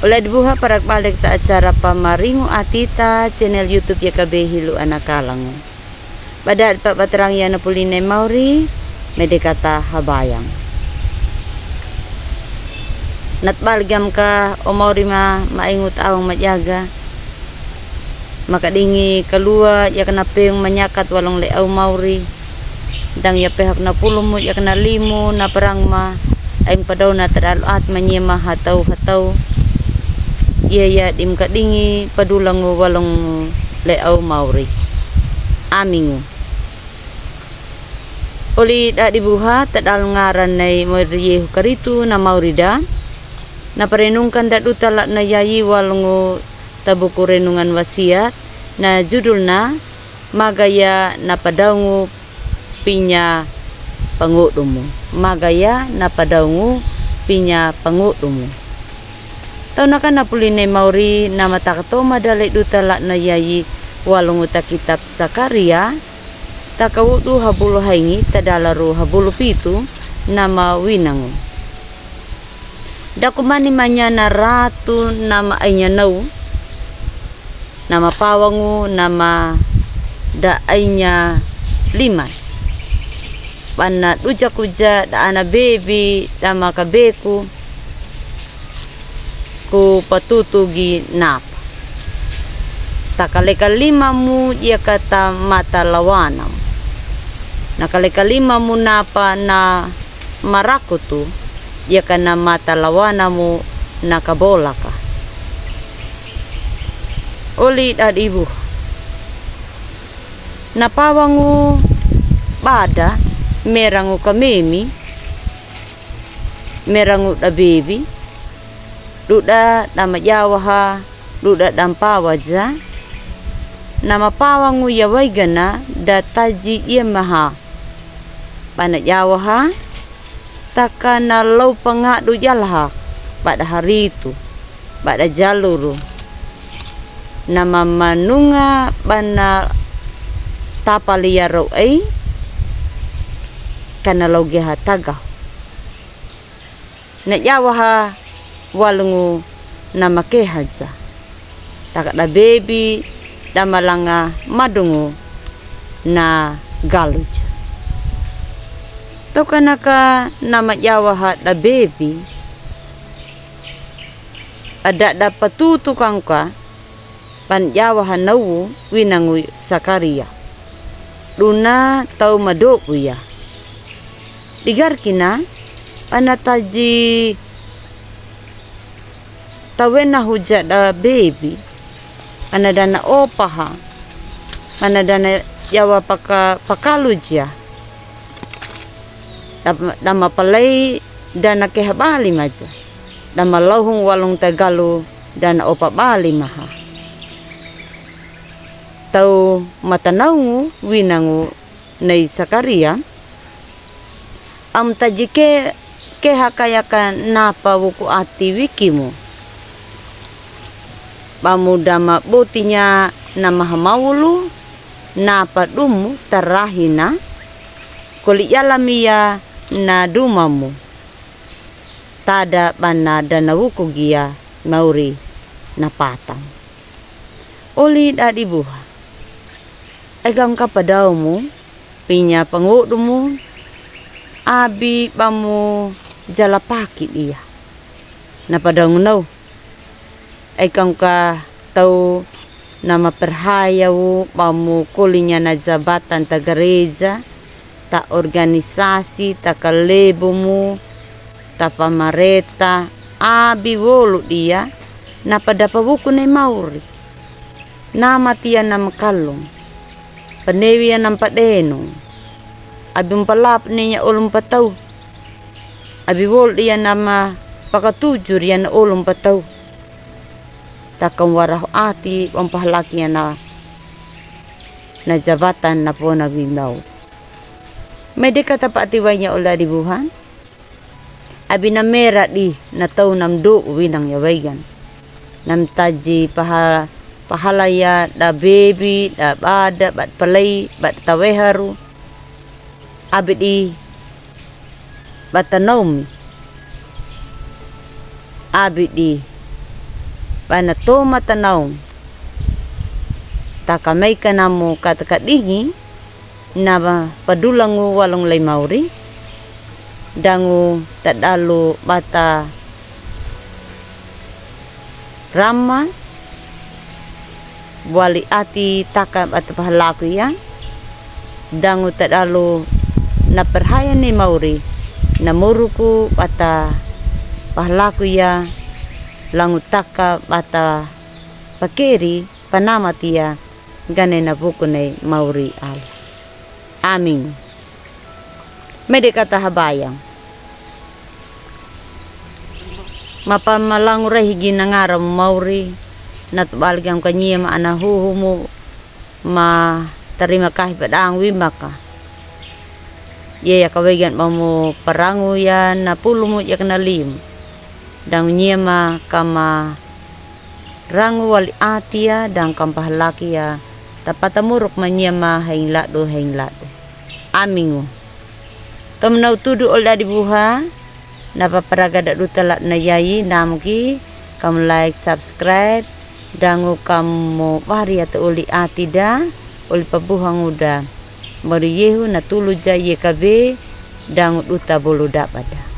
Ulah dibuha parak balik ta acara pamaringu atita channel YouTube ya kabehilu anak kalangu. Badat pak baterang ya napuline mauri medekata habayang. Nat balgam ka o mauri maingut awang matyaga. Makadingi kalua ya kena peung manyakat walong leaw mauri. Dang ya pehak na pulumu ya kena limu na perang ma aing padaw na teralu at manyema hatau iya dim kadingi padulang walong leaw mauri amingu uli da dibuha tadal ngaran nay moiriyehu karitu na maurida na parenungkan da dutalak na yayi walongo tabuku renungan wasiat na judulna magaya na padawngu pinya pangudumu magaya na padawngu pinya pangudumu. Tau na kan napuline mauri na matakato madali dutala na yayi walong uta kitab Sakaria takawudu habulu haingi tadalaru habulu pitu nama winangu. Dakumani manya na ratu nama ainya nau nama pawangu nama da ainya lima. Pana uja da ana baby nama kabeku ku patutugi nap takaleka lima mu ia kata mata lawanam nakaleka lima mu napa na marakutu ia kana mata lawanamu nakabolaka oli dad ibu napawangu bada merangu kamemi merangu da baby duda nama jawaha duda dampawaja nama pawangu ya waigana da taji ia maha pana jawaha takana lau pangadu jalha pada hari itu pada jaluru nama manunga bana tapalia ro'ei kana logeha tagah na jawaha walungu nama kehaja takak da baby da malanga madungu na galuj to kanaka nama jawaha da baby ada da patutu kangka pan jawaha nau winangu Sakaria duna tau madoku ya digar kina panataji tawena huja da baby anadana opaha anadana jawa pakaluja dama palai dana kehabali maja dama lauhung walung tagalu dana opa bali maha tau matanaungu winangu nei Sakaria am tajike kehakayakan napa wuku ati wikimu pamudama botinya nama hamawulu napa dumu terahina kuli yalamia na dumamu tada bana dana wuku gia mauri napatang oli dadi buha egang kapadaumu pinya pangudumu abi bamu jalapaki dia napadang nau aikang ka tau nama perhayawu pamu kulinya na jabatan ta gereja ta organisasi ta kalebumu ta pamareta abi wolu dia napadapa buku ne mauri nama tia nama kalung penewi nampak denung abi palap niya ulum patau abi wol dia nama pakatujur yan ulum patau takang warah ati pampahlaki na jabatan na po nagbilaw mede kata paatiwanya ulah dibuhan abi na mera di na tau namdu winang yawaigan nam taji pahalaya da baby da bada bat palay bat taweharu abi di batanaumi abi di Pana to matanaw. Takamay ka na mo katakadingi na padulangu walong lay Maori. Dangu tadalo bata Rama wali ati takap at pahalaku yan. Dangu tadalo na perhaya ni Maori na muruku bata pahalaku ya langu takap bata pakeri panamatia gane na buku ni Maori al. Amin. Mede kata habayang. Mapamalang higi nangara Maori natbalik ang kanya maanahuhu mo ma terima kasih padang wimaka. Ya kawagan mo parangu ya na pulo mo ya kanalim. Dang nyema kama rangu wali atia dang kampahalaki ya tapatamurok manyema haing lado. Amingu. Tomnau tudu olda dibuha napaparaga da dutalak na yayi namki kam like subscribe dangu kamu bari atau uli atida uli pabuhang uda baru yehu na tulu jaye kabe dangu duta bolu dapada.